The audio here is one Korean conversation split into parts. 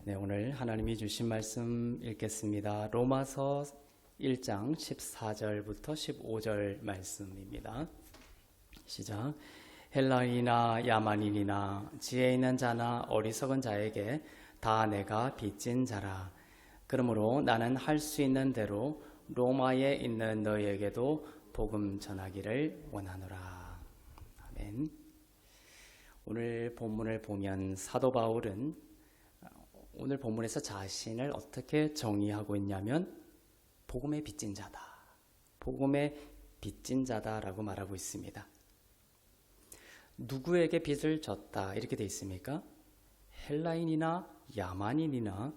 네, 오늘 하나님이 주신 말씀 읽겠습니다. 로마서 1장 14절부터 15절 말씀입니다. 시작. 헬라인이나 야만인이나 지혜 있는 자나 어리석은 자에게 다 내가 빚진 자라. 그러므로 나는 할 수 있는 대로 로마에 있는 너희에게도 복음 전하기를 원하노라. 아멘. 오늘 본문을 보면 사도 바울은 오늘 본문에서 자신을 어떻게 정의하고 있냐면 복음의 빚진 자다. 복음의 빚진 자다라고 말하고 있습니다. 누구에게 빚을 졌다 이렇게 되어 있습니까? 헬라인이나 야만인이나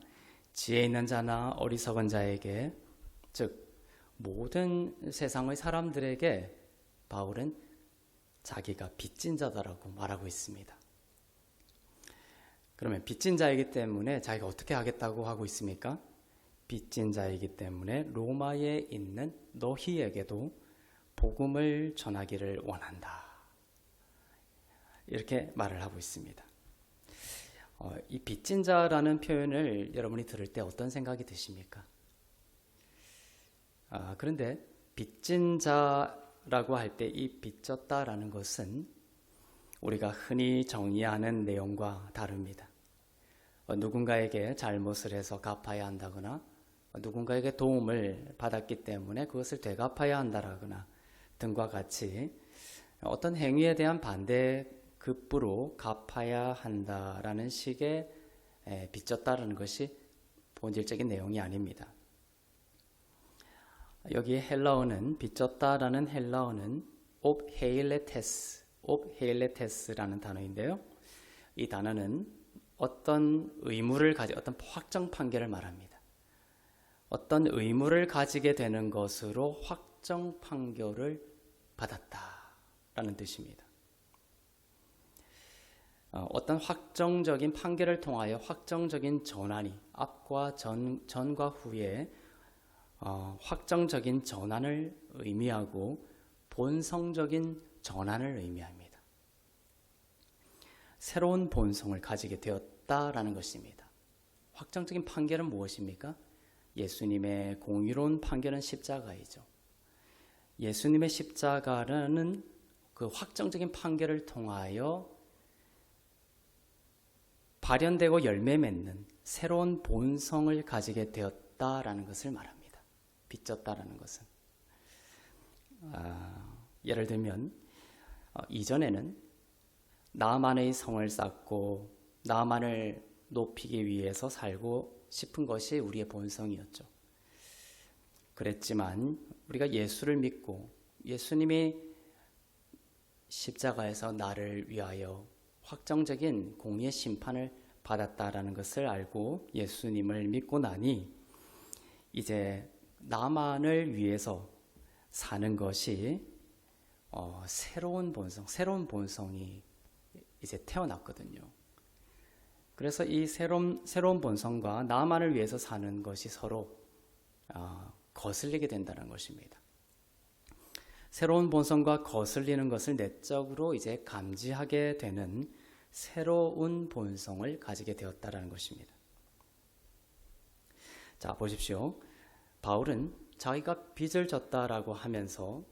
지혜 있는 자나 어리석은 자에게, 즉 모든 세상의 사람들에게 바울은 자기가 빚진 자다라고 말하고 있습니다. 그러면 빚진 자이기 때문에 자기가 어떻게 하겠다고 하고 있습니까? 빚진 자이기 때문에 로마에 있는 너희에게도 복음을 전하기를 원한다. 이렇게 말을 하고 있습니다. 이 빚진 자라는 표현을 여러분이 들을 때 어떤 생각이 드십니까? 그런데 빚진 자라고 할 때 이 빚졌다라는 것은 우리가 흔히 정의하는 내용과 다릅니다. 누군가에게 잘못을 해서 갚아야 한다거나 누군가에게 도움을 받았기 때문에 그것을 되갚아야 한다거나 등과 같이 어떤 행위에 대한 반대급부로 갚아야 한다라는 식의 빚졌다라는 것이 본질적인 내용이 아닙니다. 여기 헬라어는 빚졌다라는 헬라어는 옵헤일레테스라는 단어인데요. 이 단어는 어떤 의무를 어떤 확정 판결을 말합니다. 어떤 의무를 가지게 되는 것으로 확정 판결을 받았다라는 뜻입니다. 어떤 확정적인 판결을 통하여 확정적인 전환이 앞과 전과 후에 확정적인 전환을 의미하고 본성적인 전환을 의미합니다. 새로운 본성을 가지게 되었다라는 것입니다. 확정적인 판결은 무엇입니까? 예수님의 공의로운 판결은 십자가이죠. 예수님의 십자가라는 그 확정적인 판결을 통하여 발현되고 열매 맺는 새로운 본성을 가지게 되었다라는 것을 말합니다. 빚졌다라는 것은. 예를 들면 이전에는 나만의 성을 쌓고 나만을 높이기 위해서 살고 싶은 것이 우리의 본성이었죠. 그랬지만 우리가 예수를 믿고 예수님이 십자가에서 나를 위하여 확정적인 공의의 심판을 받았다라는 것을 알고 예수님을 믿고 나니 이제 나만을 위해서 사는 것이 새로운 본성이 이제 태어났거든요. 그래서 이 새로운 본성과 나만을 위해서 사는 것이 서로 거슬리게 된다는 것입니다. 새로운 본성과 거슬리는 것을 내적으로 이제 감지하게 되는 새로운 본성을 가지게 되었다는 것입니다. 자, 보십시오. 바울은 자기가 빚을 졌다라고 하면서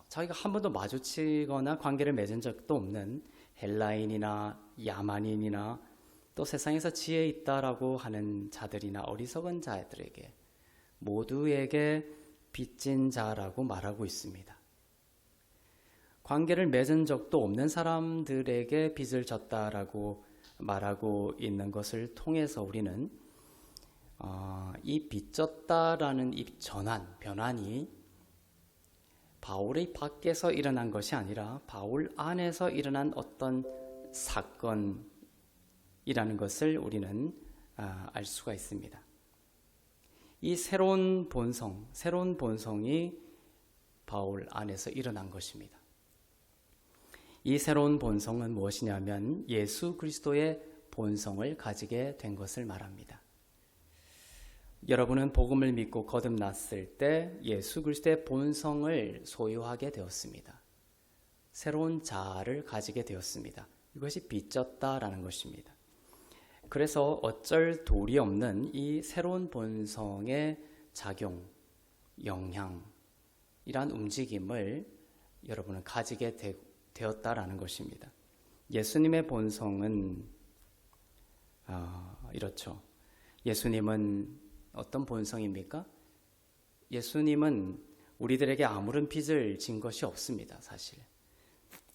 자기가 한 번도 마주치거나 관계를 맺은 적도 없는 헬라인이나 야만인이나 또 세상에서 지혜 있다라고 하는 자들이나 어리석은 자들에게 모두에게 빚진 자라고 말하고 있습니다. 관계를 맺은 적도 없는 사람들에게 빚을 졌다라고 말하고 있는 것을 통해서 우리는 이 빚졌다라는 이 변환이 바울의 밖에서 일어난 것이 아니라 바울 안에서 일어난 어떤 사건이라는 것을 우리는 알 수가 있습니다. 이 새로운 본성이 바울 안에서 일어난 것입니다. 이 새로운 본성은 무엇이냐면 예수 그리스도의 본성을 가지게 된 것을 말합니다. 여러분은 복음을 믿고 거듭났을 때 예수 그리스도의 본성을 소유하게 되었습니다. 새로운 자아를 가지게 되었습니다. 이것이 빚졌다라는 것입니다. 그래서 어쩔 도리 없는 이 새로운 본성의 작용, 영향, 이러한 움직임을 여러분은 가지게 되었다라는 것입니다. 예수님의 본성은 이렇죠. 예수님은 어떤 본성입니까? 예수님은 우리들에게 아무런 빚을 진 것이 없습니다. 사실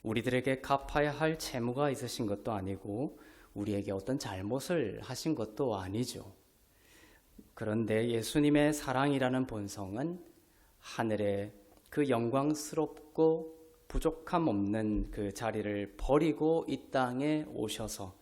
우리들에게 갚아야 할 채무가 있으신 것도 아니고 우리에게 어떤 잘못을 하신 것도 아니죠. 그런데 예수님의 사랑이라는 본성은 하늘의 그 영광스럽고 부족함 없는 그 자리를 버리고 이 땅에 오셔서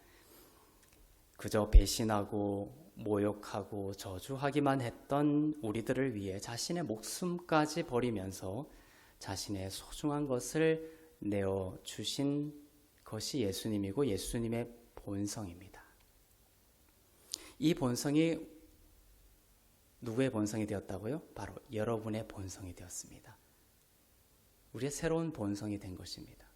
그저 배신하고 모욕하고 저주하기만 했던 우리들을 위해 자신의 목숨까지 버리면서 자신의 소중한 것을 내어주신 것이 예수님이고 예수님의 본성입니다. 이 본성이 누구의 본성이 되었다고요? 바로 여러분의 본성이 되었습니다. 우리의 새로운 본성이 된 것입니다.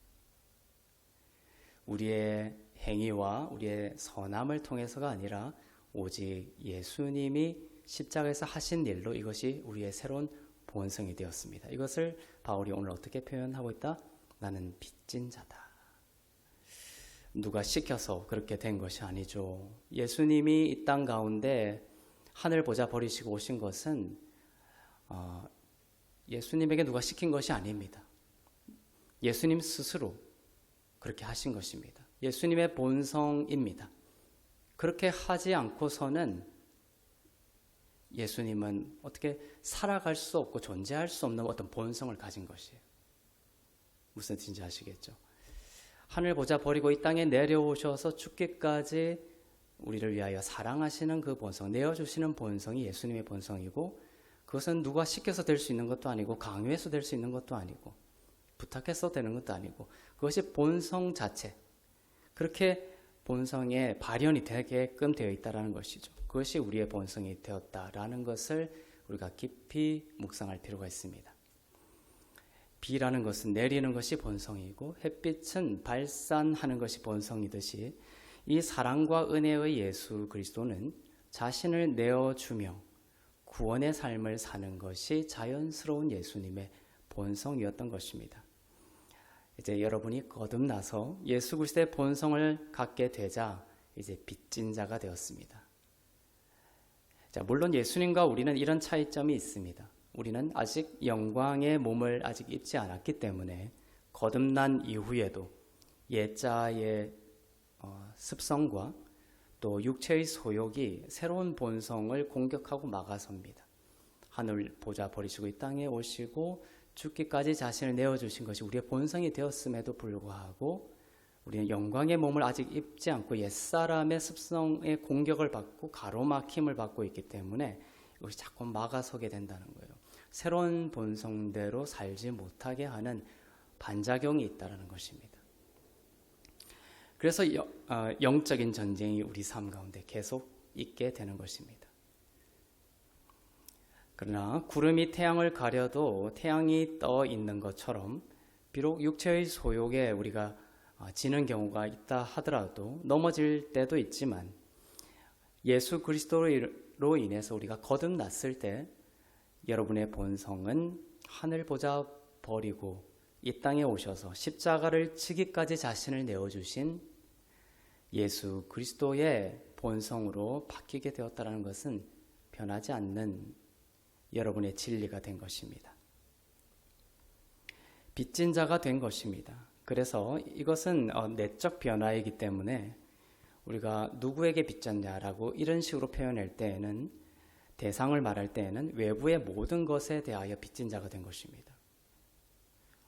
우리의 행위와 우리의 선함을 통해서가 아니라 오직 예수님이 십자가에서 하신 일로 이것이 우리의 새로운 본성이 되었습니다. 이것을 바울이 오늘 어떻게 표현하고 있다? 나는 빚진 자다. 누가 시켜서 그렇게 된 것이 아니죠. 예수님이 이 땅 가운데 하늘 보좌 버리시고 오신 것은 예수님에게 누가 시킨 것이 아닙니다. 예수님 스스로 그렇게 하신 것입니다. 예수님의 본성입니다. 그렇게 하지 않고서는 예수님은 어떻게 살아갈 수 없고 존재할 수 없는 어떤 본성을 가진 것이에요. 무슨 뜻인지 아시겠죠? 하늘 보좌 버리고 이 땅에 내려오셔서 죽기까지 우리를 위하여 사랑하시는 그 본성, 내어주시는 본성이 예수님의 본성이고 그것은 누가 시켜서 될 수 있는 것도 아니고 강요해서 될 수 있는 것도 아니고 부탁해서 되는 것도 아니고 그것이 본성 자체, 그렇게 본성의 발현이 되게끔 되어 있다는 것이죠. 그것이 우리의 본성이 되었다라는 것을 우리가 깊이 묵상할 필요가 있습니다. 비라는 것은 내리는 것이 본성이고 햇빛은 발산하는 것이 본성이듯이 이 사랑과 은혜의 예수 그리스도는 자신을 내어주며 구원의 삶을 사는 것이 자연스러운 예수님의 본성이었던 것입니다. 이제 여러분이 거듭나서 예수 그리스도의 본성을 갖게 되자 이제 빚진 자가 되었습니다. 자, 물론 예수님과 우리는 이런 차이점이 있습니다. 우리는 아직 영광의 몸을 아직 입지 않았기 때문에 거듭난 이후에도 옛자의 습성과 또 육체의 소욕이 새로운 본성을 공격하고 막아섭니다. 하늘 보좌 버리시고 이 땅에 오시고 죽기까지 자신을 내어주신 것이 우리의 본성이 되었음에도 불구하고 우리는 영광의 몸을 아직 입지 않고 옛사람의 습성의 공격을 받고 가로막힘을 받고 있기 때문에 이것이 자꾸 막아서게 된다는 거예요. 새로운 본성대로 살지 못하게 하는 반작용이 있다는 것입니다. 그래서 영적인 전쟁이 우리 삶 가운데 계속 있게 되는 것입니다. 그러나 구름이 태양을 가려도 태양이 떠 있는 것처럼 비록 육체의 소욕에 우리가 지는 경우가 있다 하더라도 넘어질 때도 있지만 예수 그리스도로 인해서 우리가 거듭났을 때 여러분의 본성은 하늘 보좌 버리고 이 땅에 오셔서 십자가를 지기까지 자신을 내어주신 예수 그리스도의 본성으로 바뀌게 되었다는 것은 변하지 않는 여러분의 진리가 된 것입니다. 빚진 자가 된 것입니다. 그래서 이것은 내적 변화이기 때문에 우리가 누구에게 빚졌냐라고 이런 식으로 표현할 때에는 대상을 말할 때에는 외부의 모든 것에 대하여 빚진 자가 된 것입니다.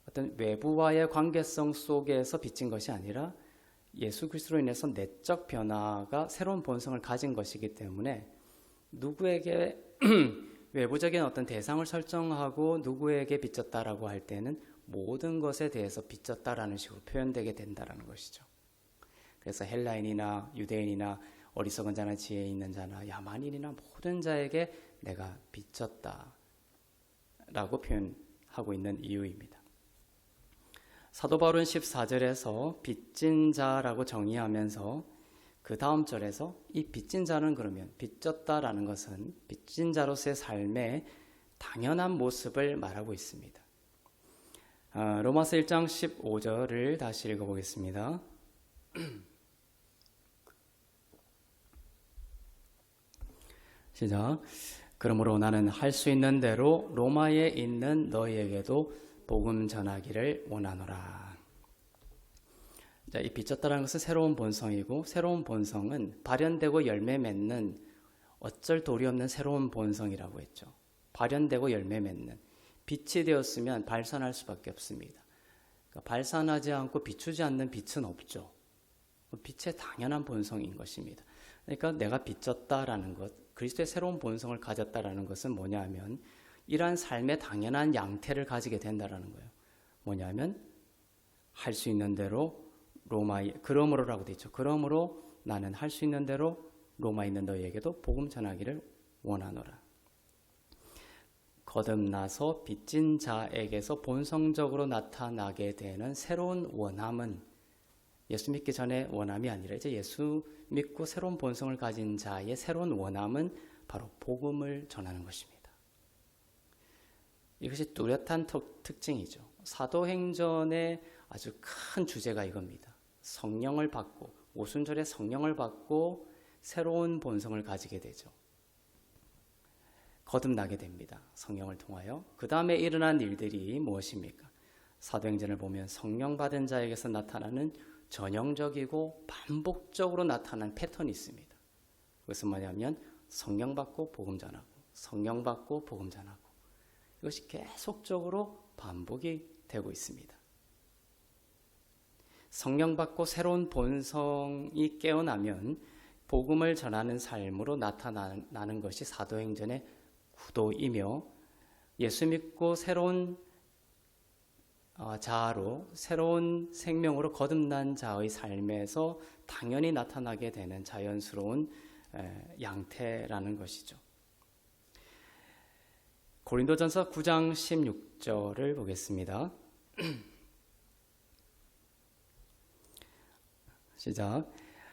어떤 외부와의 관계성 속에서 빚진 것이 아니라 예수 그리스도로 인해서 내적 변화가 새로운 본성을 가진 것이기 때문에 누구에게 외부적인 어떤 대상을 설정하고 누구에게 빚졌다라고 할 때는 모든 것에 대해서 빚졌다라는 식으로 표현되게 된다는 것이죠. 그래서 헬라인이나 유대인이나 어리석은 자나 지혜 있는 자나 야만인이나 모든 자에게 내가 빚졌다라고 표현하고 있는 이유입니다. 사도 바울은 14절에서 빚진 자라고 정의하면서 그 다음 절에서 이 빚진 자는 그러면 빚졌다라는 것은 빚진 자로서의 삶의 당연한 모습을 말하고 있습니다. 로마서 1장 15절을 다시 읽어보겠습니다. 시작. 그러므로 나는 할 수 있는 대로 로마에 있는 너희에게도 복음 전하기를 원하노라. 자, 이 빚졌다라는 것은 새로운 본성이고, 새로운 본성은 발현되고 열매 맺는 어쩔 도리 없는 새로운 본성이라고 했죠. 발현되고 열매 맺는. 빛이 되었으면 발산할 수밖에 없습니다. 그러니까 발산하지 않고 비추지 않는 빛은 없죠. 빛의 당연한 본성인 것입니다. 그러니까 내가 빚졌다라는 것, 그리스도의 새로운 본성을 가졌다라는 것은 뭐냐면 이러한 삶의 당연한 양태를 가지게 된다라는 거예요. 뭐냐면 할 수 있는 대로 그러므로라고 되어 있죠. 그러므로 나는 할 수 있는 대로 로마에 있는 너희에게도 복음 전하기를 원하노라. 거듭나서 빚진 자에게서 본성적으로 나타나게 되는 새로운 원함은 예수 믿기 전에 원함이 아니라 이제 예수 믿고 새로운 본성을 가진 자의 새로운 원함은 바로 복음을 전하는 것입니다. 이것이 뚜렷한 특징이죠. 사도행전의 아주 큰 주제가 이겁니다. 성령을 받고 오순절에 성령을 받고 새로운 본성을 가지게 되죠. 거듭나게 됩니다. 성령을 통하여. 그 다음에 일어난 일들이 무엇입니까? 사도행전을 보면 성령 받은 자에게서 나타나는 전형적이고 반복적으로 나타나는 패턴이 있습니다. 그것은 뭐냐면 성령 받고 복음 전하고 성령 받고 복음 전하고 이것이 계속적으로 반복이 되고 있습니다. 성령 받고 새로운 본성이 깨어나면 복음을 전하는 삶으로 나타나는 것이 사도행전의 구도이며 예수 믿고 새로운 자아로 새로운 생명으로 거듭난 자의 삶에서 당연히 나타나게 되는 자연스러운 양태라는 것이죠. 고린도전서 9장 16절을 보겠습니다. 시작.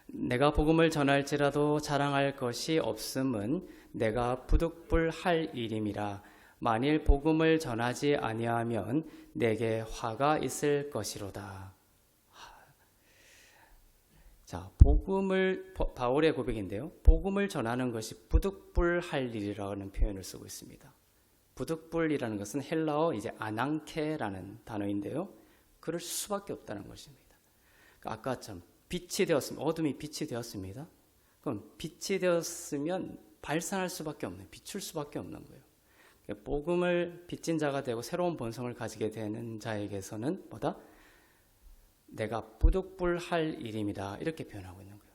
내가 복음을 전할지라도 자랑할 것이 없음은 내가 부득불할 일임이라. 만일 복음을 전하지 아니하면 내게 화가 있을 것이로다. 자, 바울의 고백인데요. 복음을 전하는 것이 부득불할 일이라는 표현을 쓰고 있습니다. 부득불이라는 것은 헬라어 이제 아낭케라는 단어인데요. 그럴 수밖에 없다는 것입니다. 그러니까 아까처럼 빛이 되었습니다. 어둠이 빛이 되었습니다. 그럼 빛이 되었으면 발산할 수밖에 없는, 비출 수밖에 없는 거예요. 복음을 빚진 자가 되고 새로운 본성을 가지게 되는 자에게서는 뭐다? 내가 부득불할 일임이다. 이렇게 표현하고 있는 거예요.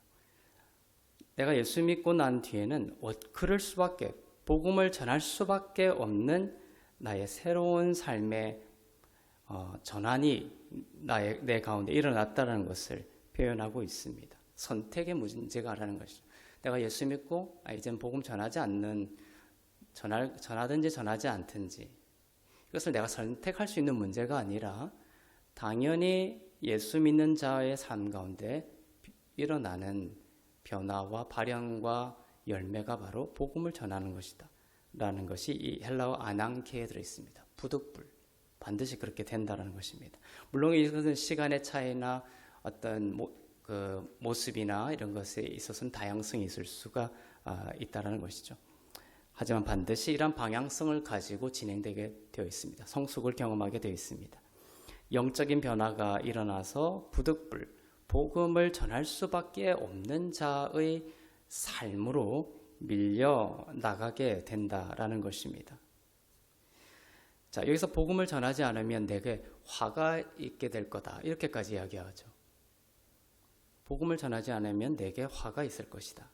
내가 예수 믿고 난 뒤에는 그럴 수밖에, 복음을 전할 수밖에 없는 나의 새로운 삶의 전환이 내 가운데 일어났다는 것을 표현하고 있습니다. 선택의 문제가 라는 것이죠. 내가 예수 믿고 이제는 복음 전하든지 전하지 않든지 이것을 내가 선택할 수 있는 문제가 아니라 당연히 예수 믿는 자의 삶 가운데 일어나는 변화와 발현과 열매가 바로 복음을 전하는 것이다 라는 것이 이 헬라어 아낭케에 들어있습니다. 부득불, 반드시 그렇게 된다는 것입니다. 물론 이것은 시간의 차이나 어떤 모습이나 이런 것에 있어서는 다양성이 있을 수가 있다는 것이죠. 하지만 반드시 이런 방향성을 가지고 진행되게 되어 있습니다. 성숙을 경험하게 되어 있습니다. 영적인 변화가 일어나서 부득불, 복음을 전할 수밖에 없는 자의 삶으로 밀려 나가게 된다라는 것입니다. 자, 여기서 복음을 전하지 않으면 내게 화가 있게 될 거다. 이렇게까지 이야기하죠. 복음을 전하지 않으면 내게 화가 있을 것이다.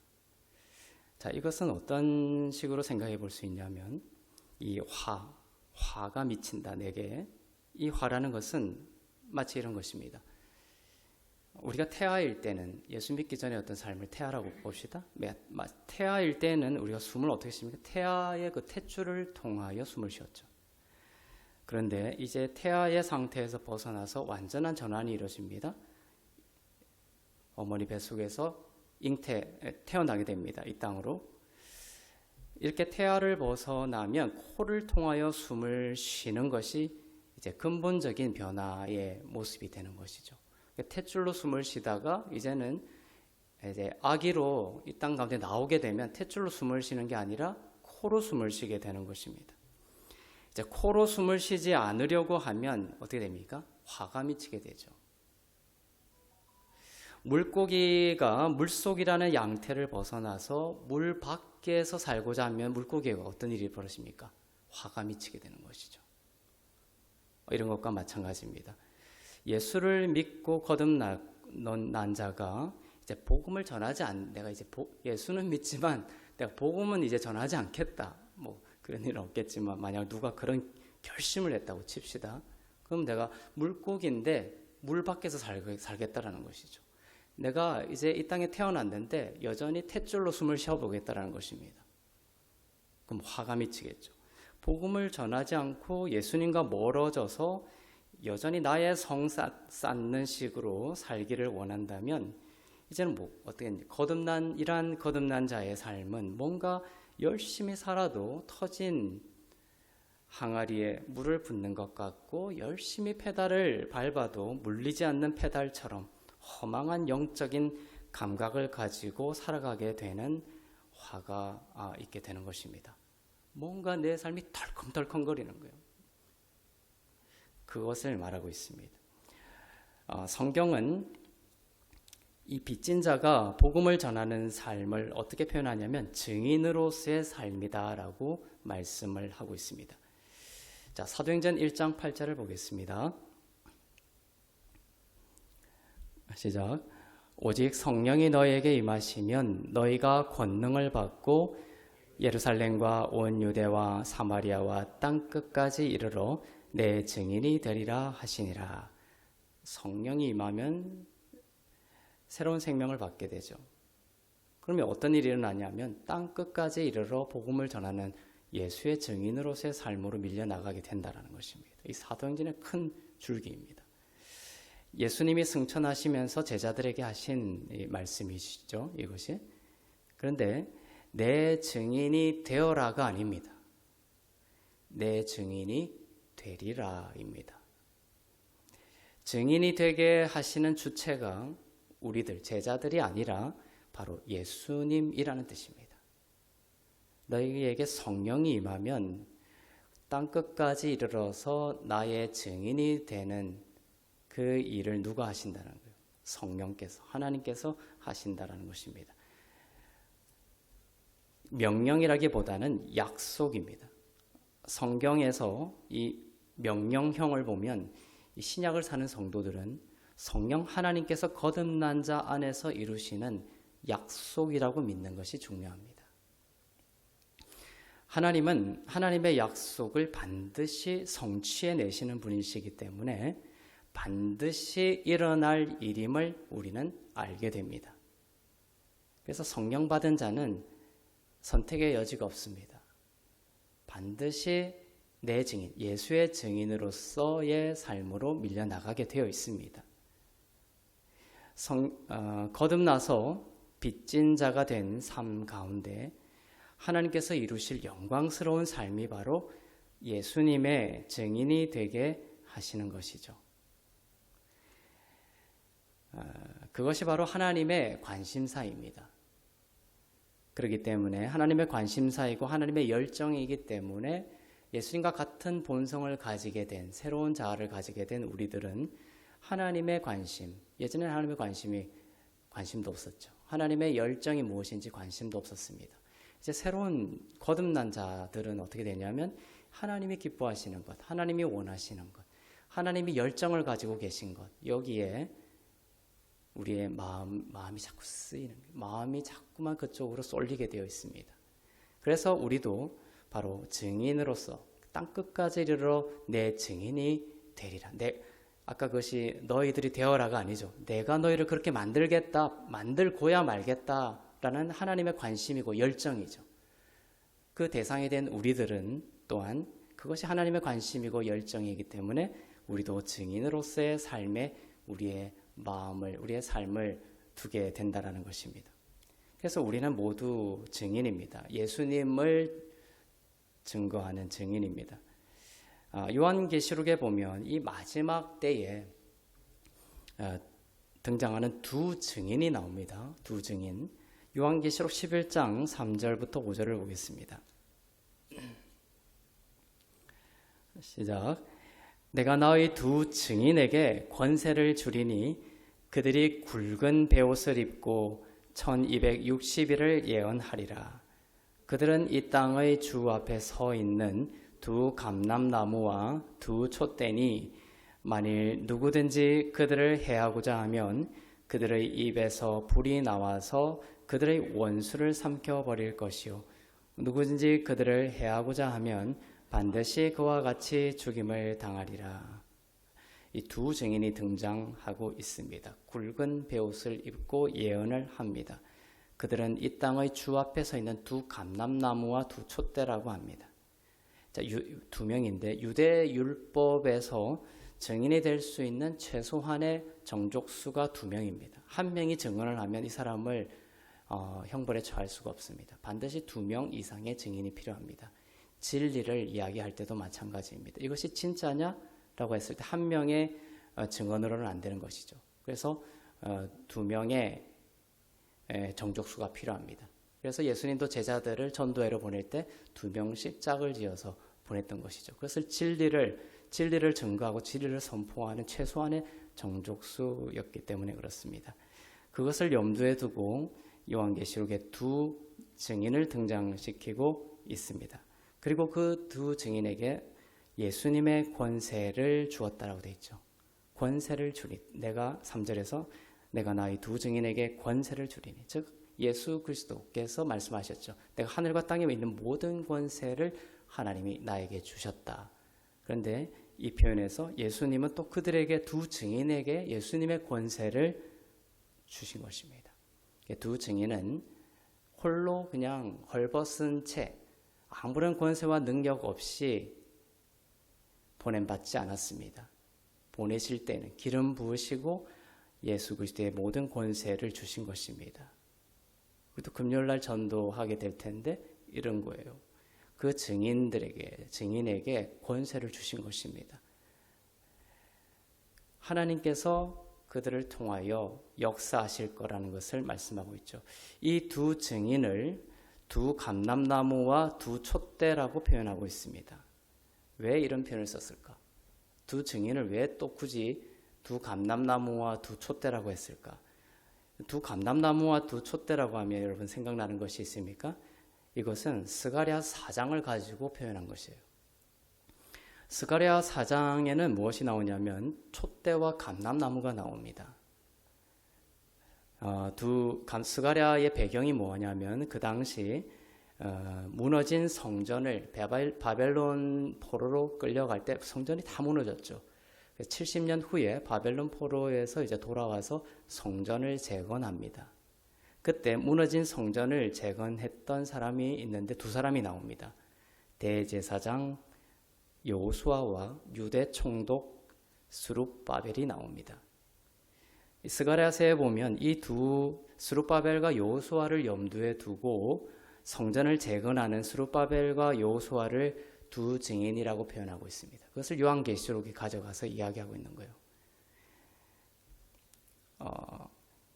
자, 이것은 어떤 식으로 생각해 볼 수 있냐면 이 화가 미친다 내게. 이 화라는 것은 마치 이런 것입니다. 우리가 태아일 때는 예수 믿기 전에 어떤 삶을 태아라고 봅시다. 태아일 때는 우리가 숨을 어떻게 쉽니까? 태아의 그 탯줄을 통하여 숨을 쉬었죠. 그런데 이제 태아의 상태에서 벗어나서 완전한 전환이 이루어집니다. 어머니 뱃속에서 태어나게 됩니다. 이 땅으로. 이렇게 태아를 벗어나면 코를 통하여 숨을 쉬는 것이 이제 근본적인 변화의 모습이 되는 것이죠. 탯줄로 숨을 쉬다가 이제는 이제 아기로 이 땅 가운데 나오게 되면 탯줄로 숨을 쉬는 게 아니라 코로 숨을 쉬게 되는 것입니다. 이제 코로 숨을 쉬지 않으려고 하면 어떻게 됩니까? 화가 미치게 되죠. 물고기가 물속이라는 양태를 벗어나서 물 밖에서 살고자 하면 물고기가 어떤 일이 벌어집니까? 화가 미치게 되는 것이죠. 이런 것과 마찬가지입니다. 예수를 믿고 거듭난 자가 이제 복음을 전하지 내가 이제 예수는 믿지만 내가 복음은 이제 전하지 않겠다. 뭐 그런 일은 없겠지만 만약 누가 그런 결심을 했다고 칩시다. 그럼 내가 물고기인데 물 밖에서 살겠다라는 것이죠. 내가 이제 이 땅에 태어났는데 여전히 탯줄로 숨을 쉬어보겠다라는 것입니다. 그럼 화가 미치겠죠. 복음을 전하지 않고 예수님과 멀어져서 여전히 나의 성 쌓는 식으로 살기를 원한다면 이제는 어떻게 이러한 거듭난 자의 삶은 뭔가 열심히 살아도 터진 항아리에 물을 붓는 것 같고 열심히 페달을 밟아도 물리지 않는 페달처럼 허망한 영적인 감각을 가지고 살아가게 되는 화가 있게 되는 것입니다. 뭔가 내 삶이 덜컹덜컹거리는 거예요. 그것을 말하고 있습니다. 성경은 이 빚진 자가 복음을 전하는 삶을 어떻게 표현하냐면 증인으로서의 삶이다라고 말씀을 하고 있습니다. 자, 사도행전 1장 8절을 보겠습니다. 시작. 오직 성령이 너희에게 임하시면 너희가 권능을 받고 예루살렘과 온 유대와 사마리아와 땅 끝까지 이르러 내 증인이 되리라 하시니라. 성령이 임하면 새로운 생명을 받게 되죠. 그러면 어떤 일이 일어나냐면 땅 끝까지 이르러 복음을 전하는 예수의 증인으로서의 삶으로 밀려나가게 된다는 것입니다. 이 사도행전의 큰 줄기입니다. 예수님이 승천하시면서 제자들에게 하신 이 말씀이시죠. 이것이. 그런데 내 증인이 되어라가 아닙니다. 내 증인이 되리라입니다. 증인이 되게 하시는 주체가 우리들 제자들이 아니라 바로 예수님이라는 뜻입니다. 너희에게 성령이 임하면 땅끝까지 이르러서 나의 증인이 되는 그 일을 누가 하신다는 거예요? 성령께서, 하나님께서 하신다는 것입니다. 명령이라기보다는 약속입니다. 성경에서 이 명령형을 보면 이 신약을 사는 성도들은 성령 하나님께서 거듭난 자 안에서 이루시는 약속이라고 믿는 것이 중요합니다. 하나님은 하나님의 약속을 반드시 성취해 내시는 분이시기 때문에 반드시 일어날 일임을 우리는 알게 됩니다. 그래서 성령 받은 자는 선택의 여지가 없습니다. 반드시 내 증인, 예수의 증인으로서의 삶으로 밀려나가게 되어 있습니다. 거듭나서 빚진 자가 된 삶 가운데 하나님께서 이루실 영광스러운 삶이 바로 예수님의 증인이 되게 하시는 것이죠. 그것이 바로 하나님의 관심사입니다. 그렇기 때문에 하나님의 관심사이고 하나님의 열정이기 때문에 예수님과 같은 본성을 가지게 된 새로운 자아를 가지게 된 우리들은 하나님의 관심, 예전에는 하나님의 관심도 없었죠. 하나님의 열정이 무엇인지 관심도 없었습니다. 이제 새로운 거듭난 자들은 어떻게 되냐면 하나님이 기뻐하시는 것, 하나님이 원하시는 것, 하나님이 열정을 가지고 계신 것, 여기에 우리의 마음이 자꾸 쓰이는 거예요. 마음이 자꾸만 그쪽으로 쏠리게 되어 있습니다. 그래서 우리도 바로 증인으로서 땅끝까지 이르러 내 증인이 되리라. 아까 그것이 너희들이 되어라가 아니죠. 내가 너희를 그렇게 만들겠다, 만들고야 말겠다라는 하나님의 관심이고 열정이죠. 그 대상이 된 우리들은 또한 그것이 하나님의 관심이고 열정이기 때문에 우리도 증인으로서의 삶에 우리의 마음을, 우리의 삶을 두게 된다라는 것입니다. 그래서 우리는 모두 증인입니다. 예수님을 증거하는 증인입니다. 요한계시록에 보면 이 마지막 때에 등장하는 두 증인이 나옵니다. 두 증인. 요한계시록 11장 3절부터 5절을 보겠습니다. 시작. 내가 너희 두 증인에게 권세를 주리니 그들이 굵은 베옷을 입고 1260일을 예언하리라. 그들은 이 땅의 주 앞에 서 있는 두 감람나무와 두 촛대니 만일 누구든지 그들을 해하고자 하면 그들의 입에서 불이 나와서 그들의 원수를 삼켜버릴 것이요 누구든지 그들을 해하고자 하면 반드시 그와 같이 죽임을 당하리라. 이 두 증인이 등장하고 있습니다. 굵은 베옷을 입고 예언을 합니다. 그들은 이 땅의 주 앞에 서 있는 두 감람나무와 두 촛대라고 합니다. 자, 두 명인데 유대 율법에서 증인이 될 수 있는 최소한의 정족수가 두 명입니다. 한 명이 증언을 하면 이 사람을 형벌에 처할 수가 없습니다. 반드시 두 명 이상의 증인이 필요합니다. 진리를 이야기할 때도 마찬가지입니다. 이것이 진짜냐라고 했을 때 한 명의 증언으로는 안 되는 것이죠. 그래서 두 명의 정족수가 필요합니다. 그래서 예수님도 제자들을 전도회로 보낼 때 두 명씩 짝을 지어서 보냈던 것이죠. 그래서 진리를 증거하고 진리를 선포하는 최소한의 정족수였기 때문에 그렇습니다. 그것을 염두에 두고 요한계시록에 두 증인을 등장시키고 있습니다. 그리고 그 두 증인에게 예수님의 권세를 주었다라고 되어 있죠. 권세를 주리. 내가 3절에서 내가 나의 두 증인에게 권세를 주리니. 즉 예수 그리스도께서 말씀하셨죠. 내가 하늘과 땅에 있는 모든 권세를 하나님이 나에게 주셨다. 그런데 이 표현에서 예수님은 또 그들에게 두 증인에게 예수님의 권세를 주신 것입니다. 두 증인은 홀로 그냥 헐벗은 채 아무런 권세와 능력 없이 보냄받지 않았습니다. 보내실 때는 기름 부으시고 예수 그리스도의 모든 권세를 주신 것입니다. 그래도 금요일날 전도하게 될 텐데 이런 거예요. 그 증인에게 권세를 주신 것입니다. 하나님께서 그들을 통하여 역사하실 거라는 것을 말씀하고 있죠. 이 두 증인을 두 감람나무와 두 촛대라고 표현하고 있습니다. 왜 이런 표현을 썼을까? 두 증인을 왜 또 굳이 두 감람나무와 두 촛대라고 했을까? 두 감람나무와 두 촛대라고 하면 여러분 생각나는 것이 있습니까? 이것은 스가랴 4장을 가지고 표현한 것이에요. 스가랴 4장에는 무엇이 나오냐면 촛대와 감람나무가 나옵니다. 스가랴의 배경이 뭐냐면 그 당시 무너진 성전을 바벨론 포로로 끌려갈 때 성전이 다 무너졌죠. 70년 후에 바벨론 포로에서 이제 돌아와서 성전을 재건합니다. 그때 무너진 성전을 재건했던 사람이 있는데 두 사람이 나옵니다. 대제사장 여호수아와 유대 총독 스룹바벨이 나옵니다. 스가랴서에 보면 이 두 스룹바벨과 여호수아를 염두에 두고 성전을 재건하는 스룹바벨과 여호수아를 두 증인이라고 표현하고 있습니다. 그것을 요한계시록에 가져가서 이야기하고 있는 거예요.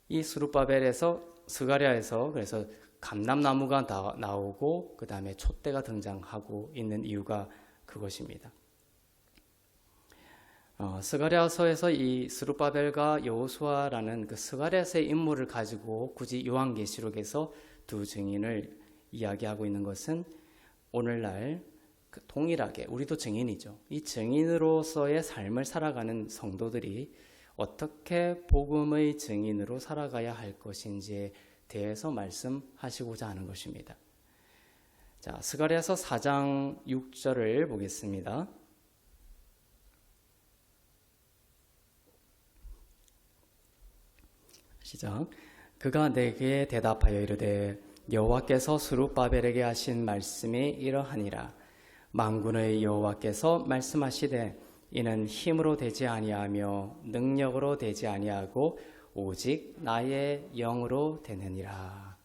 이 스룹바벨에서 스가랴에서 그래서 감람나무가 나오고 그 다음에 촛대가 등장하고 있는 이유가 그것입니다. 스가랴서에서 이 스룹바벨과 여호수아라는 그 스가랴서의 인물을 가지고 굳이 요한계시록에서 두 증인을 이야기하고 있는 것은 오늘날 동일하게 우리도 증인이죠. 이 증인으로서의 삶을 살아가는 성도들이 어떻게 복음의 증인으로 살아가야 할 것인지에 대해서 말씀하시고자 하는 것입니다. 자, 스가랴서 4장 6절을 보겠습니다. 시작. 그가 내게 대답하여 이르되 여호와께서 스룹바벨에게 하신 말씀이 이러하니라. 만군의 여호와께서 말씀하시되 이는 힘으로 되지 아니하며 능력으로 되지 아니하고 오직 나의 영으로 되느니라.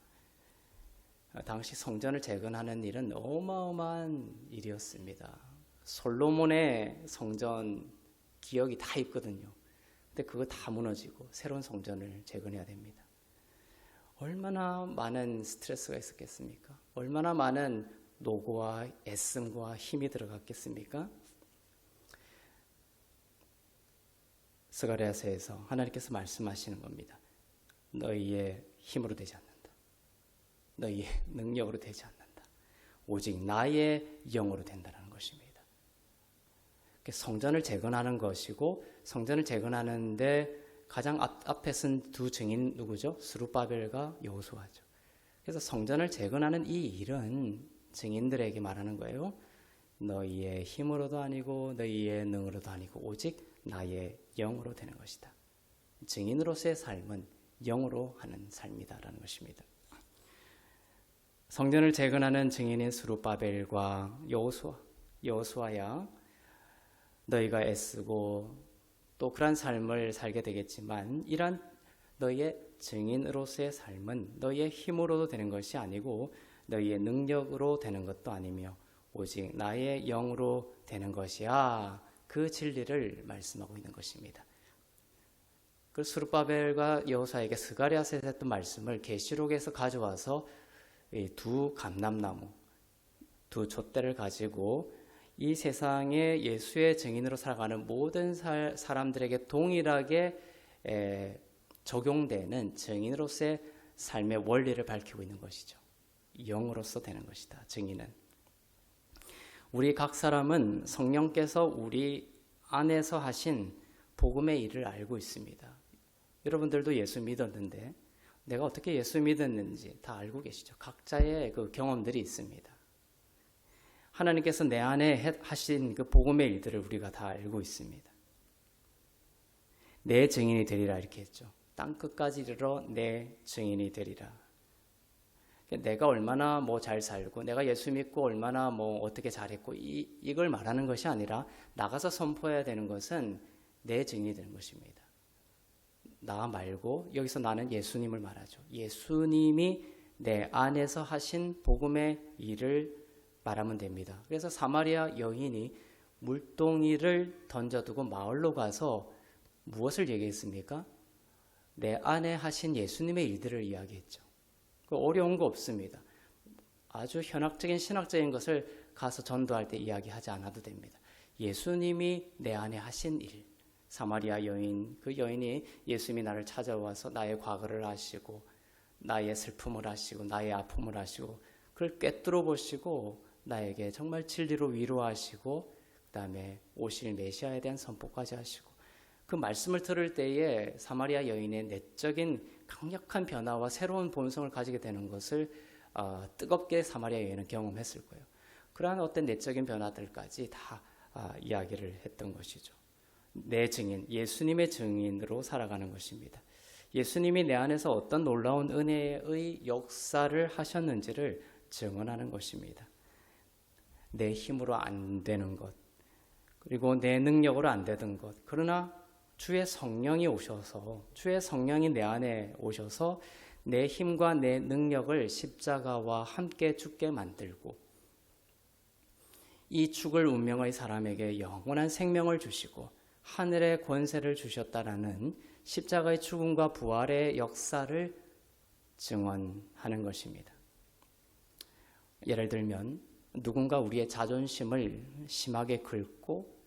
당시 성전을 재건하는 일은 어마어마한 일이었습니다. 솔로몬의 성전 기억이 다 있거든요. 근데 그거 다 무너지고 새로운 성전을 재건해야 됩니다. 얼마나 많은 스트레스가 있었겠습니까? 얼마나 많은 노고와 애씀과 힘이 들어갔겠습니까? 스가랴서에서 하나님께서 말씀하시는 겁니다. 너희의 힘으로 되지 않는다. 너희의 능력으로 되지 않는다. 오직 나의 영으로 된다는 것입니다. 성전을 재건하는 것이고, 성전을 재건하는데 가장 앞에 쓴 두 증인 누구죠? 스룹바벨과 여호수아죠. 그래서 성전을 재건하는 이 일은 증인들에게 말하는 거예요. 너희의 힘으로도 아니고 너희의 능으로도 아니고 오직 나의 영으로 되는 것이다. 증인으로서의 삶은 영으로 하는 삶이다라는 것입니다. 성전을 재건하는 증인인 스룹바벨과 여호수아야, 너희가 애쓰고 또 그런 삶을 살게 되겠지만 이런 너희의 증인으로서의 삶은 너희의 힘으로도 되는 것이 아니고 너희의 능력으로 되는 것도 아니며 오직 나의 영으로 되는 것이야. 그 진리를 말씀하고 있는 것입니다. 그 스룹바벨과 여호수아에게 스가랴서에서 했던 말씀을 계시록에서 가져와서 이 두 감람나무, 두 촛대를 가지고 이 세상에 예수의 증인으로 살아가는 모든 사람들에게 동일하게 적용되는 증인으로서의 삶의 원리를 밝히고 있는 것이죠. 영으로서 되는 것이다. 증인은. 우리 각 사람은 성령께서 우리 안에서 하신 복음의 일을 알고 있습니다. 여러분들도 예수 믿었는데 내가 어떻게 예수 믿었는지 다 알고 계시죠. 각자의 그 경험들이 있습니다. 하나님께서 내 안에 하신 그 복음의 일들을 우리가 다 알고 있습니다. 내 증인이 되리라 이렇게 했죠. 땅끝까지 이르러 내 증인이 되리라. 내가 얼마나 잘 살고 내가 예수 믿고 얼마나 어떻게 잘했고 이걸 말하는 것이 아니라 나가서 선포해야 되는 것은 내 증인이 되는 것입니다. 나 말고 여기서 나는 예수님을 말하죠. 예수님이 내 안에서 하신 복음의 일을 말하면 됩니다. 그래서 사마리아 여인이 물동이를 던져두고 마을로 가서 무엇을 얘기했습니까? 내 안에 하신 예수님의 일들을 이야기했죠. 어려운 거 없습니다. 아주 현학적인 신학적인 것을 가서 전도할 때 이야기하지 않아도 됩니다. 예수님이 내 안에 하신 일, 사마리아 여인, 그 여인이 예수님이 나를 찾아와서 나의 과거를 아시고 나의 슬픔을 아시고 나의 아픔을 아시고 그걸 꿰뚫어 보시고 나에게 정말 진리로 위로하시고 그 다음에 오실 메시아에 대한 선포까지 하시고 그 말씀을 들을 때에 사마리아 여인의 내적인 강력한 변화와 새로운 본성을 가지게 되는 것을 뜨겁게 사마리아 여인은 경험했을 거예요. 그러한 어떤 내적인 변화들까지 다 이야기를 했던 것이죠. 내 증인, 예수님의 증인으로 살아가는 것입니다. 예수님이 내 안에서 어떤 놀라운 은혜의 역사를 하셨는지를 증언하는 것입니다. 내 힘으로 안 되는 것, 그리고 내 능력으로 안 되던 것, 그러나 주의 성령이 오셔서, 주의 성령이 내 안에 오셔서 내 힘과 내 능력을 십자가와 함께 죽게 만들고 이 죽을 운명의 사람에게 영원한 생명을 주시고 하늘의 권세를 주셨다라는 십자가의 죽음과 부활의 역사를 증언하는 것입니다. 예를 들면 누군가 우리의 자존심을 심하게 긁고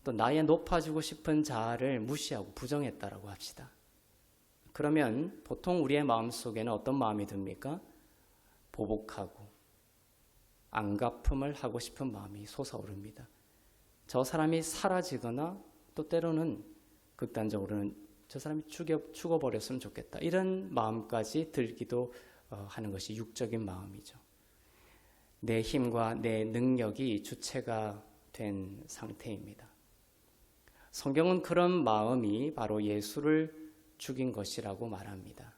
또 나의 높아지고 싶은 자아를 무시하고 부정했다라고 합시다. 그러면 보통 우리의 마음속에는 어떤 마음이 듭니까? 보복하고 안갚음을 하고 싶은 마음이 솟아오릅니다. 저 사람이 사라지거나 또 때로는 극단적으로는 저 사람이 죽어버렸으면 좋겠다. 이런 마음까지 들기도 하는 것이 육적인 마음이죠. 내 힘과 내 능력이 주체가 된 상태입니다. 성경은 그런 마음이 바로 예수를 죽인 것이라고 말합니다.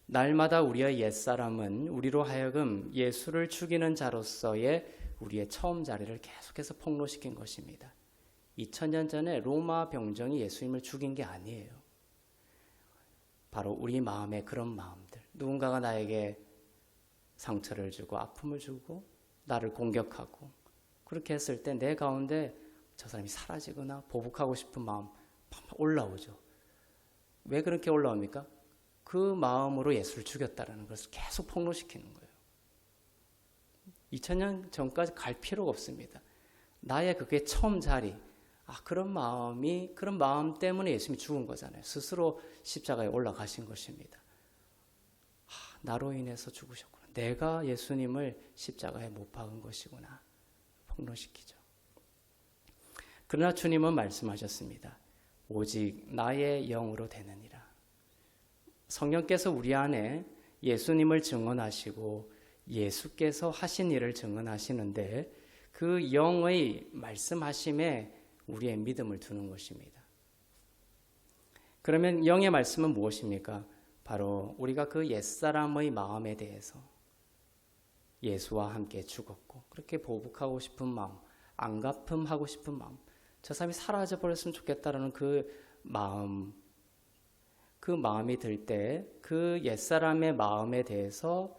날마다 우리의 옛사람은 우리로 하여금 예수를 죽이는 자로서의 우리의 처음 자리를 계속해서 폭로시킨 것입니다. 2000년 전에 로마 병정이 예수님을 죽인 게 아니에요. 바로 우리 마음의 그런 마음들. 누군가가 나에게 상처를 주고 아픔을 주고 나를 공격하고 그렇게 했을 때 내 가운데 저 사람이 사라지거나 보복하고 싶은 마음 올라오죠. 왜 그렇게 올라옵니까? 그 마음으로 예수를 죽였다라는 것을 계속 폭로시키는 거예요. 2000년 전까지 갈 필요가 없습니다. 나의 그게 처음 자리, 그런 마음 때문에 예수님이 죽은 거잖아요. 스스로 십자가에 올라가신 것입니다. 나로 인해서 죽으셨구나. 내가 예수님을 십자가에 못 박은 것이구나. 폭로시키죠. 그러나 주님은 말씀하셨습니다. 오직 나의 영으로 되느니라. 성령께서 우리 안에 예수님을 증언하시고 예수께서 하신 일을 증언하시는데 그 영의 말씀하심에 우리의 믿음을 두는 것입니다. 그러면 영의 말씀은 무엇입니까? 바로 우리가 그 옛사람의 마음에 대해서 예수와 함께 죽었고 그렇게 보복하고 싶은 마음, 안갚음하고 싶은 마음, 저 사람이 사라져 버렸으면 좋겠다라는 그 마음이 들 때 그 옛사람의 마음에 대해서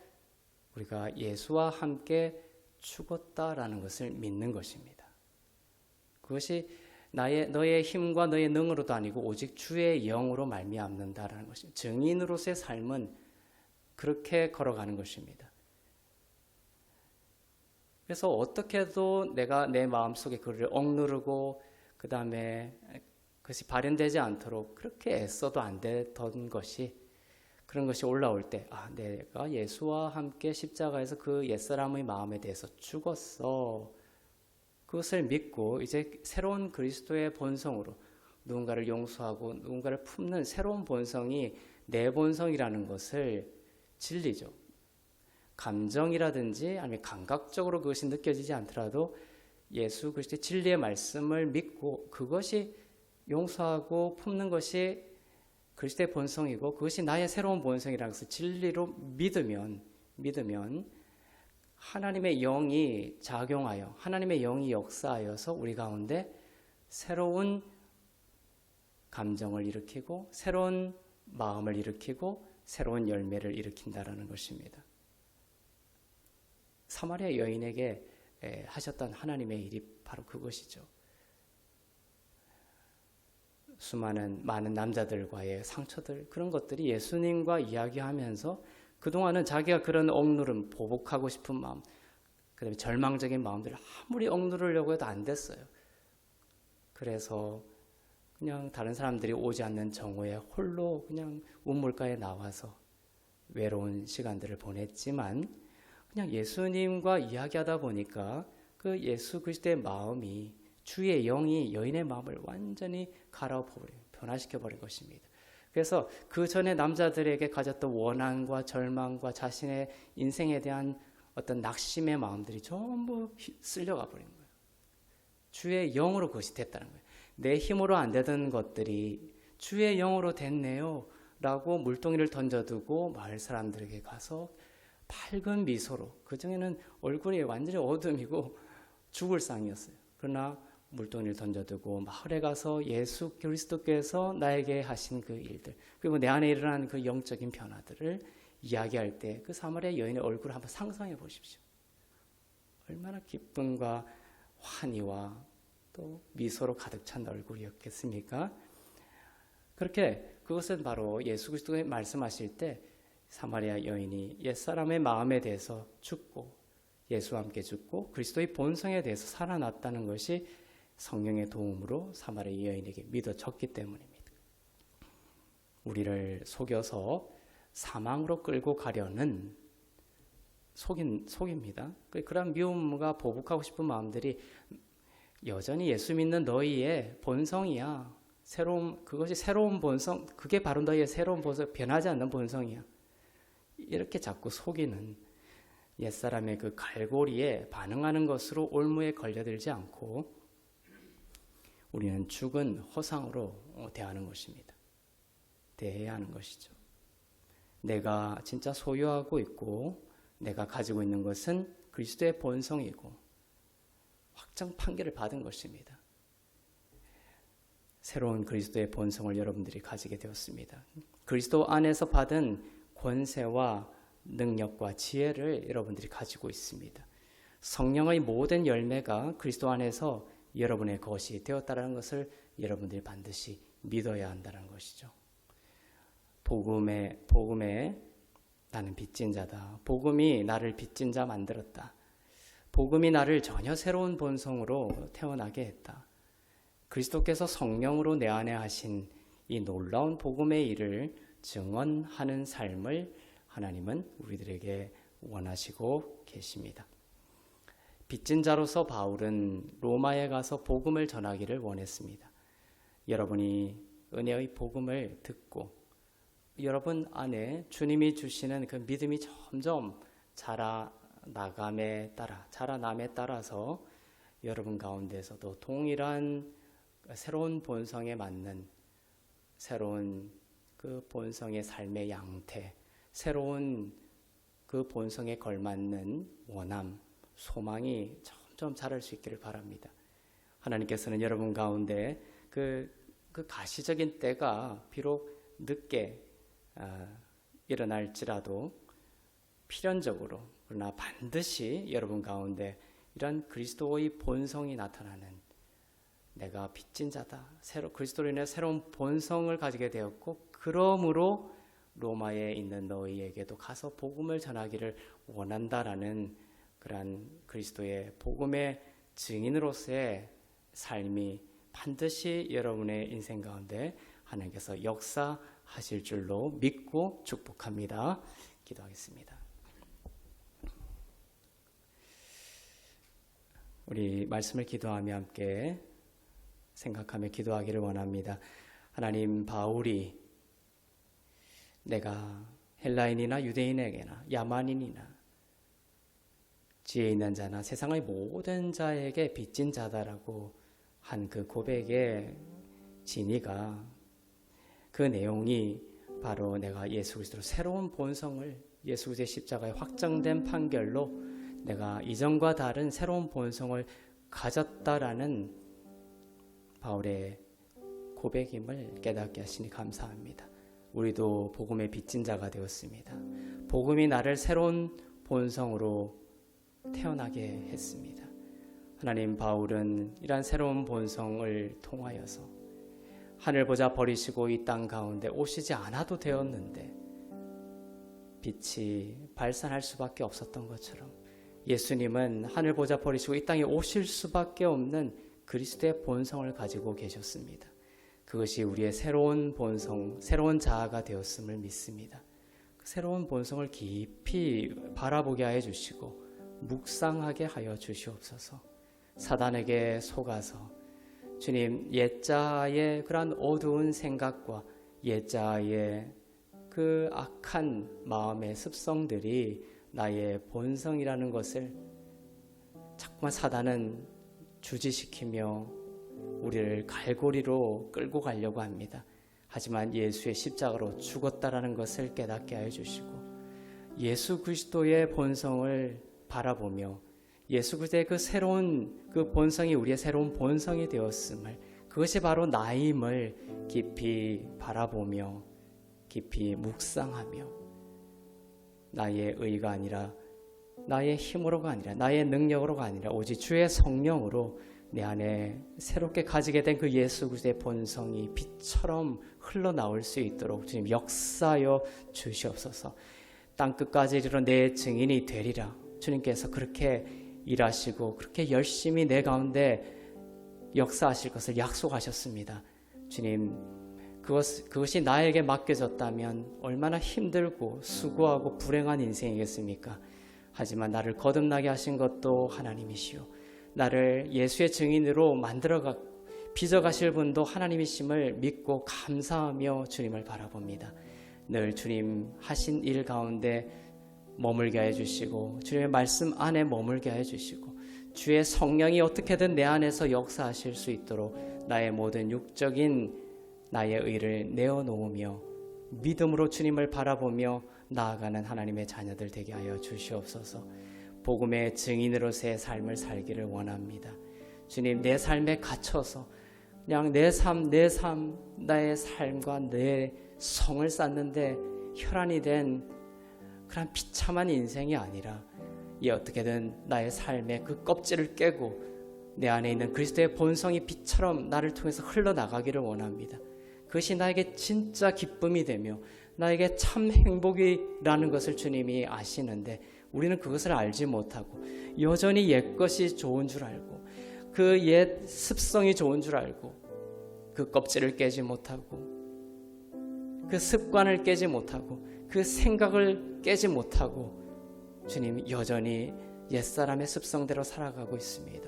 우리가 예수와 함께 죽었다라는 것을 믿는 것입니다. 그것이 너의 힘과 너의 능으로도 아니고 오직 주의 영으로 말미암는다라는 것입니다. 증인으로서의 삶은 그렇게 걸어가는 것입니다. 그래서 어떻게도 내가 내 마음속에 그를 억누르고 그 다음에 그것이 발현되지 않도록 그렇게 애써도 안 되던 것이 그런 것이 올라올 때 내가 예수와 함께 십자가에서 그 옛사람의 마음에 대해서 죽었어. 그것을 믿고 이제 새로운 그리스도의 본성으로 누군가를 용서하고 누군가를 품는 새로운 본성이 내 본성이라는 것을 진리죠. 감정이라든지 아니면 감각적으로 그것이 느껴지지 않더라도 예수 그리스도의 진리의 말씀을 믿고 그것이 용서하고 품는 것이 그리스도의 본성이고 그것이 나의 새로운 본성이라는 것을 진리로 믿으면 하나님의 영이 작용하여 하나님의 영이 역사하여서 우리 가운데 새로운 감정을 일으키고 새로운 마음을 일으키고 새로운 열매를 일으킨다라는 것입니다. 사마리아 여인에게 하셨던 하나님의 일이 바로 그것이죠. 많은 남자들과의 상처들 그런 것들이 예수님과 이야기하면서 그동안은 자기가 그런 억누름, 보복하고 싶은 마음, 그다음에 절망적인 마음들을 아무리 억누르려고 해도 안 됐어요. 그래서 그냥 다른 사람들이 오지 않는 정오에 홀로 그냥 우물가에 나와서 외로운 시간들을 보냈지만 그냥 예수님과 이야기하다 보니까 그 예수 그리스도의 마음이 주의 영이 여인의 마음을 완전히 갈아엎어버린, 변화시켜버린 것입니다. 그래서 그 전에 남자들에게 가졌던 원한과 절망과 자신의 인생에 대한 어떤 낙심의 마음들이 전부 쓸려가 버린 거예요. 주의 영으로 그것이 됐다는 거예요. 내 힘으로 안 되던 것들이 주의 영으로 됐네요 라고 물동이를 던져두고 마을 사람들에게 가서 밝은 미소로, 그중에는 얼굴이 완전히 어둠이고 죽을 상이었어요. 그러나 물동이를 던져두고 마을에 가서 예수 그리스도께서 나에게 하신 그 일들, 그리고 내 안에 일어난 그 영적인 변화들을 이야기할 때 그 사마리아 여인의 얼굴을 한번 상상해 보십시오. 얼마나 기쁨과 환희와 또 미소로 가득 찬 얼굴이었겠습니까? 그렇게 그것은 바로 예수 그리스도가 말씀하실 때 사마리아 여인이 옛사람의 마음에 대해서 죽고 예수와 함께 죽고 그리스도의 본성에 대해서 살아났다는 것이 성령의 도움으로 사마리아 여인에게 믿어졌기 때문입니다. 우리를 속여서 사망으로 끌고 가려는 속입니다. 그런 미움과 보복하고 싶은 마음들이 여전히 예수 믿는 너희의 본성이야. 그것이 새로운 본성, 그게 바로 너희의 새로운 본성, 변하지 않는 본성이야. 이렇게 자꾸 속이는 옛사람의 그 갈고리에 반응하는 것으로 올무에 걸려들지 않고 우리는 죽은 허상으로 대하는 것입니다. 대해야 하는 것이죠. 내가 진짜 소유하고 있고 내가 가지고 있는 것은 그리스도의 본성이고 확정 판결을 받은 것입니다. 새로운 그리스도의 본성을 여러분들이 가지게 되었습니다. 그리스도 안에서 받은 권세와 능력과 지혜를 여러분들이 가지고 있습니다. 성령의 모든 열매가 그리스도 안에서 여러분의 것이 되었다는 것을 여러분들이 반드시 믿어야 한다는 것이죠. 복음에 나는 빚진 자다. 복음이 나를 빚진 자 만들었다. 복음이 나를 전혀 새로운 본성으로 태어나게 했다. 그리스도께서 성령으로 내 안에 하신 이 놀라운 복음의 일을 증언하는 삶을 하나님은 우리들에게 원하시고 계십니다. 빚진 자로서 바울은 로마에 가서 복음을 전하기를 원했습니다. 여러분이 은혜의 복음을 듣고 여러분 안에 주님이 주시는 그 믿음이 점점 자라남에 따라서 여러분 가운데서도 동일한 새로운 본성에 맞는 새로운 그 본성의 삶의 양태, 새로운 그 본성에 걸맞는 원함, 소망이 점점 자랄 수 있기를 바랍니다. 하나님께서는 여러분 가운데 그 가시적인 때가 비록 늦게 일어날지라도 필연적으로 그러나 반드시 여러분 가운데 이런 그리스도의 본성이 나타나는 내가 빚진 자다. 그리스도로 인해 새로운 본성을 가지게 되었고 그러므로 로마에 있는 너희에게도 가서 복음을 전하기를 원한다라는 그러한 그리스도의 복음의 증인으로서의 삶이 반드시 여러분의 인생 가운데 하나님께서 역사하실 줄로 믿고 축복합니다. 기도하겠습니다. 우리 말씀을 기도하며 함께 생각하며 기도하기를 원합니다. 하나님, 바울이 내가 헬라인이나 유대인에게나 야만인이나 지혜 있는 자나 세상의 모든 자에게 빚진 자다라고 한 그 고백의 진위가 그 내용이 바로 내가 예수 그리스도로 새로운 본성을 예수 그리스도의 십자가에 확정된 판결로 내가 이전과 다른 새로운 본성을 가졌다라는 바울의 고백임을 깨닫게 하시니 감사합니다. 우리도 복음의 빚진 자가 되었습니다. 복음이 나를 새로운 본성으로 태어나게 했습니다. 하나님, 바울은 이러한 새로운 본성을 통하여서 하늘 보자 버리시고 이 땅 가운데 오시지 않아도 되었는데 빛이 발산할 수밖에 없었던 것처럼 예수님은 하늘 보자 버리시고 이 땅에 오실 수밖에 없는 그리스도의 본성을 가지고 계셨습니다. 그것이 우리의 새로운 본성, 새로운 자아가 되었음을 믿습니다. 그 새로운 본성을 깊이 바라보게 하여 주시고 묵상하게 하여 주시옵소서. 사단에게 속아서 주님, 옛자의 그러한 어두운 생각과 옛자의 그 악한 마음의 습성들이 나의 본성이라는 것을 자꾸만 사단은 주지시키며 우리를 갈고리로 끌고 가려고 합니다. 하지만 예수의 십자가로 죽었다라는 것을 깨닫게 하여 주시고 예수 그리스도의 본성을 바라보며 예수 그리스도의 그 새로운 그 본성이 우리의 새로운 본성이 되었음을, 그것이 바로 나임을 깊이 바라보며 깊이 묵상하며 나의 의가 아니라 나의 힘으로가 아니라 나의 능력으로가 아니라 오직 주의 성령으로 내 안에 새롭게 가지게 된 그 예수 그리스도의 본성이 빛처럼 흘러나올 수 있도록 주님 역사하여 주시옵소서. 땅끝까지 이르러 내 증인이 되리라. 주님께서 그렇게 일하시고 그렇게 열심히 내 가운데 역사하실 것을 약속하셨습니다. 주님, 그것이 나에게 맡겨졌다면 얼마나 힘들고 수고하고 불행한 인생이겠습니까? 하지만 나를 거듭나게 하신 것도 하나님이시오. 나를 예수의 증인으로 빚어가실 분도 하나님이심을 믿고 감사하며 주님을 바라봅니다. 늘 주님 하신 일 가운데 머물게 해주시고 주님의 말씀 안에 머물게 해주시고 주의 성령이 어떻게든 내 안에서 역사하실 수 있도록 나의 모든 육적인 나의 의를 내어놓으며 믿음으로 주님을 바라보며 나아가는 하나님의 자녀들 되게 하여 주시옵소서. 복음의 증인으로서의 삶을 살기를 원합니다. 주님, 내 삶에 갇혀서 그냥 내 삶, 나의 삶과 내 성을 쌓는데 혈안이 된 그런 비참한 인생이 아니라 이 어떻게든 나의 삶의 그 껍질을 깨고 내 안에 있는 그리스도의 본성이 빛처럼 나를 통해서 흘러나가기를 원합니다. 그것이 나에게 진짜 기쁨이 되며 나에게 참 행복이라는 것을 주님이 아시는데 우리는 그것을 알지 못하고 여전히 옛것이 좋은 줄 알고 그 옛 습성이 좋은 줄 알고 그 껍질을 깨지 못하고 그 습관을 깨지 못하고 그 생각을 깨지 못하고 주님 여전히 옛사람의 습성대로 살아가고 있습니다.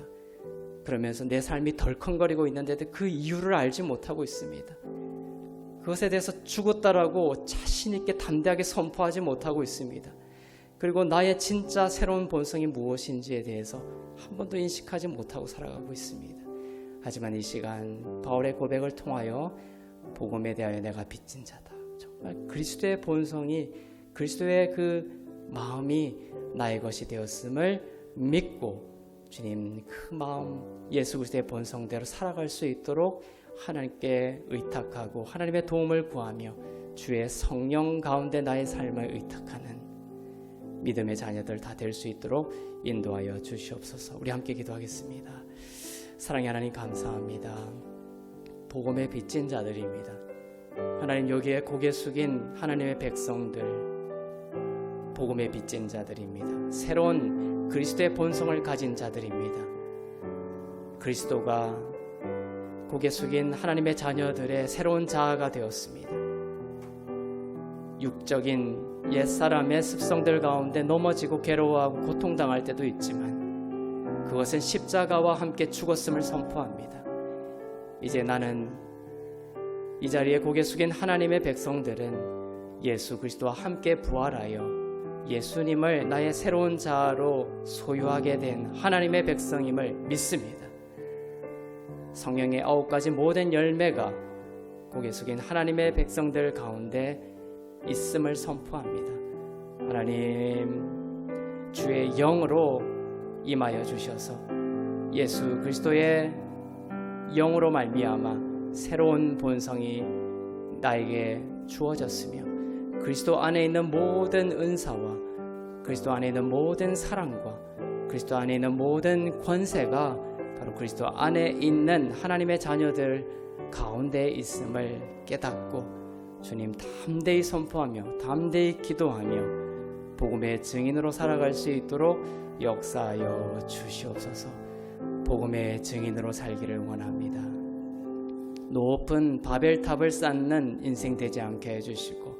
그러면서 내 삶이 덜컹거리고 있는데도 그 이유를 알지 못하고 있습니다. 그것에 대해서 죽었다라고 자신 있게 담대하게 선포하지 못하고 있습니다. 그리고 나의 진짜 새로운 본성이 무엇인지에 대해서 한 번도 인식하지 못하고 살아가고 있습니다. 하지만 이 시간 바울의 고백을 통하여 복음에 대하여 내가 빚진 자다. 정말 그리스도의 본성이 그리스도의 그 마음이 나의 것이 되었음을 믿고 주님 그 마음 예수 그리스도의 본성대로 살아갈 수 있도록 하나님께 의탁하고 하나님의 도움을 구하며 주의 성령 가운데 나의 삶을 의탁하는 믿음의 자녀들 다 될 수 있도록 인도하여 주시옵소서. 우리 함께 기도하겠습니다. 사랑의 하나님 감사합니다. 복음의 빚진 자들입니다. 하나님 여기에 고개 숙인 하나님의 백성들 복음의 빚진 자들입니다. 새로운 그리스도의 본성을 가진 자들입니다. 그리스도가 고개 숙인 하나님의 자녀들의 새로운 자아가 되었습니다. 육적인 옛사람의 습성들 가운데 넘어지고 괴로워하고 고통당할 때도 있지만 그것은 십자가와 함께 죽었음을 선포합니다. 이제 나는 이 자리에 고개 숙인 하나님의 백성들은 예수 그리스도와 함께 부활하여 예수님을 나의 새로운 자아로 소유하게 된 하나님의 백성임을 믿습니다. 성령의 9가지 모든 열매가 고개 숙인 하나님의 백성들 가운데 있음을 선포합니다. 하나님 주의 영으로 임하여 주셔서 예수 그리스도의 영으로 말미암아 새로운 본성이 나에게 주어졌으며 그리스도 안에 있는 모든 은사와 그리스도 안에 있는 모든 사랑과 그리스도 안에 있는 모든 권세가 바로 그리스도 안에 있는 하나님의 자녀들 가운데 있음을 깨닫고 주님 담대히 선포하며 담대히 기도하며 복음의 증인으로 살아갈 수 있도록 역사하여 주시옵소서. 복음의 증인으로 살기를 원합니다. 높은 바벨탑을 쌓는 인생 되지 않게 해주시고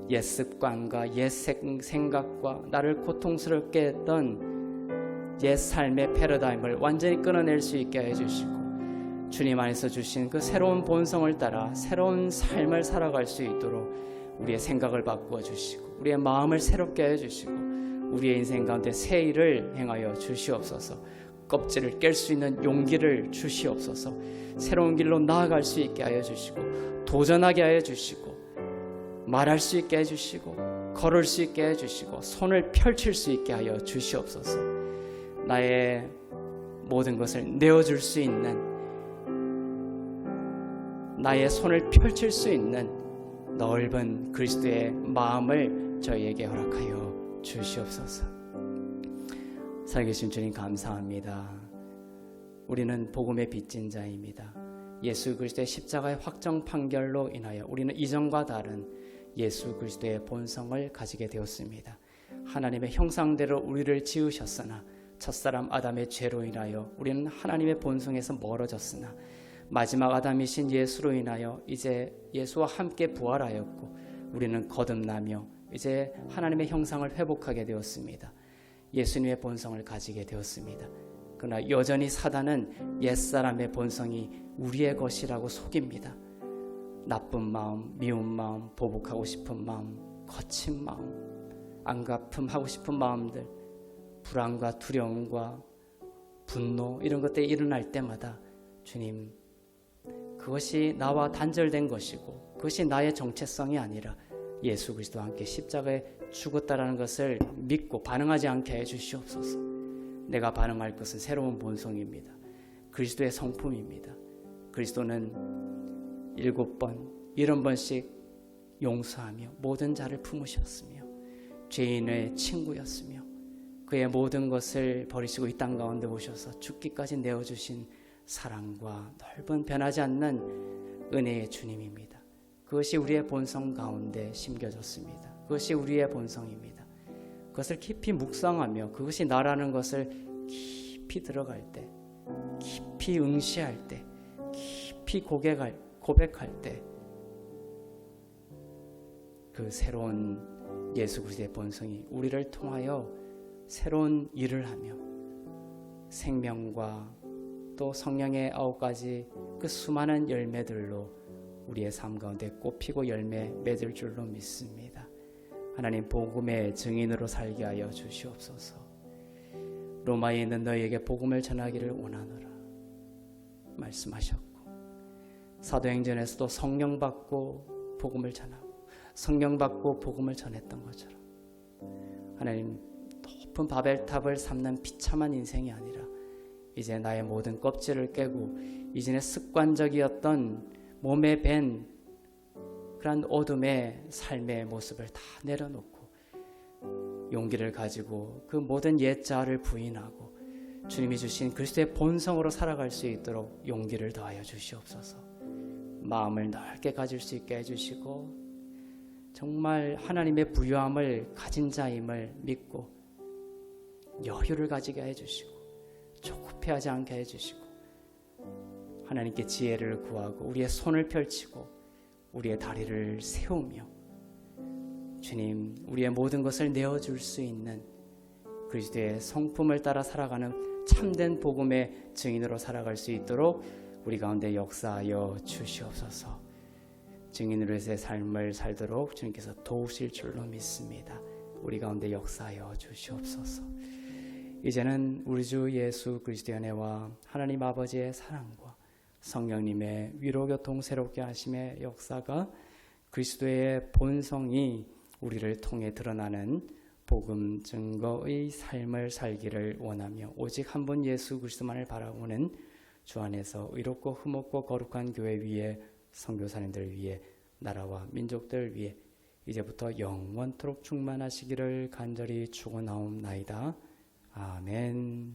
옛 습관과 옛 생각과 나를 고통스럽게 했던 옛 삶의 패러다임을 완전히 끊어낼 수 있게 해주시고 주님 안에서 주신 그 새로운 본성을 따라 새로운 삶을 살아갈 수 있도록 우리의 생각을 바꾸어 주시고 우리의 마음을 새롭게 해주시고 우리의 인생 가운데 새 일을 행하여 주시옵소서. 껍질을 깰 수 있는 용기를 주시옵소서. 새로운 길로 나아갈 수 있게 하여 주시고 도전하게 하여 주시고 말할 수 있게 해주시고 걸을 수 있게 해주시고 손을 펼칠 수 있게 하여 주시옵소서. 나의 모든 것을 내어줄 수 있는 나의 손을 펼칠 수 있는 넓은 그리스도의 마음을 저희에게 허락하여 주시옵소서. 살아계신 주님 감사합니다. 우리는 복음의 빚진 자입니다. 예수 그리스도의 십자가의 확정 판결로 인하여 우리는 이전과 다른 예수 그리스도의 본성을 가지게 되었습니다. 하나님의 형상대로 우리를 지으셨으나 첫사람 아담의 죄로 인하여 우리는 하나님의 본성에서 멀어졌으나 마지막 아담이신 예수로 인하여 이제 예수와 함께 부활하였고 우리는 거듭나며 이제 하나님의 형상을 회복하게 되었습니다. 예수님의 본성을 가지게 되었습니다. 그러나 여전히 사단은 옛사람의 본성이 우리의 것이라고 속입니다. 나쁜 마음, 미운 마음, 보복하고 싶은 마음, 거친 마음, 안갚음하고 싶은 마음들, 불안과 두려움과 분노 이런 것들이 일어날 때마다 주님 그것이 나와 단절된 것이고 그것이 나의 정체성이 아니라 예수 그리스도와 함께 십자가에 죽었다라는 것을 믿고 반응하지 않게 해주시옵소서. 내가 반응할 것은 새로운 본성입니다. 그리스도의 성품입니다. 그리스도는 7번, 70번씩 용서하며 모든 자를 품으셨으며 죄인의 친구였으며 그의 모든 것을 버리시고 이 땅 가운데 오셔서 죽기까지 내어주신 사랑과 넓은 변하지 않는 은혜의 주님입니다. 그것이 우리의 본성 가운데 심겨졌습니다. 그것이 우리의 본성입니다. 그것을 깊이 묵상하며 그것이 나라는 것을 깊이 들어갈 때, 깊이 응시할 때, 깊이 고백할 때 그 새로운 예수 그리스도의 본성이 우리를 통하여 새로운 일을 하며 생명과 또 성령의 9가지 그 수많은 열매들로 우리의 삶 가운데 꽃피고 열매 맺을 줄로 믿습니다. 하나님 복음의 증인으로 살게 하여 주시옵소서. 로마에 있는 너희에게 복음을 전하기를 원하노라 말씀하셨고, 사도행전에서도 성령 받고 복음을 전하고 성령 받고 복음을 전했던 것처럼 하나님 높은 바벨탑을 삼는 비참한 인생이 아니라 이제 나의 모든 껍질을 깨고 이전에 습관적이었던 몸에 밴 그런 어둠의 삶의 모습을 다 내려놓고 용기를 가지고 그 모든 옛자를 부인하고 주님이 주신 그리스도의 본성으로 살아갈 수 있도록 용기를 더하여 주시옵소서. 마음을 넓게 가질 수 있게 해주시고 정말 하나님의 부유함을 가진 자임을 믿고 여유를 가지게 해주시고 조급해하지 않게 해주시고 하나님께 지혜를 구하고 우리의 손을 펼치고 우리의 다리를 세우며 주님 우리의 모든 것을 내어줄 수 있는 그리스도의 성품을 따라 살아가는 참된 복음의 증인으로 살아갈 수 있도록 우리 가운데 역사하여 주시옵소서. 증인으로서의 삶을 살도록 주님께서 도우실 줄로 믿습니다. 우리 가운데 역사하여 주시옵소서. 이제는 우리 주 예수 그리스도의 은혜와 하나님 아버지의 사랑과 성령님의 위로교통 새롭게 하심의 역사가 그리스도의 본성이 우리를 통해 드러나는 복음 증거의 삶을 살기를 원하며 오직 한 분 예수 그리스도만을 바라보는 주 안에서 의롭고 흠없고 거룩한 교회 위에 선교사님들 위해 나라와 민족들 위해 이제부터 영원토록 충만하시기를 간절히 축원하옵나이다. 아멘.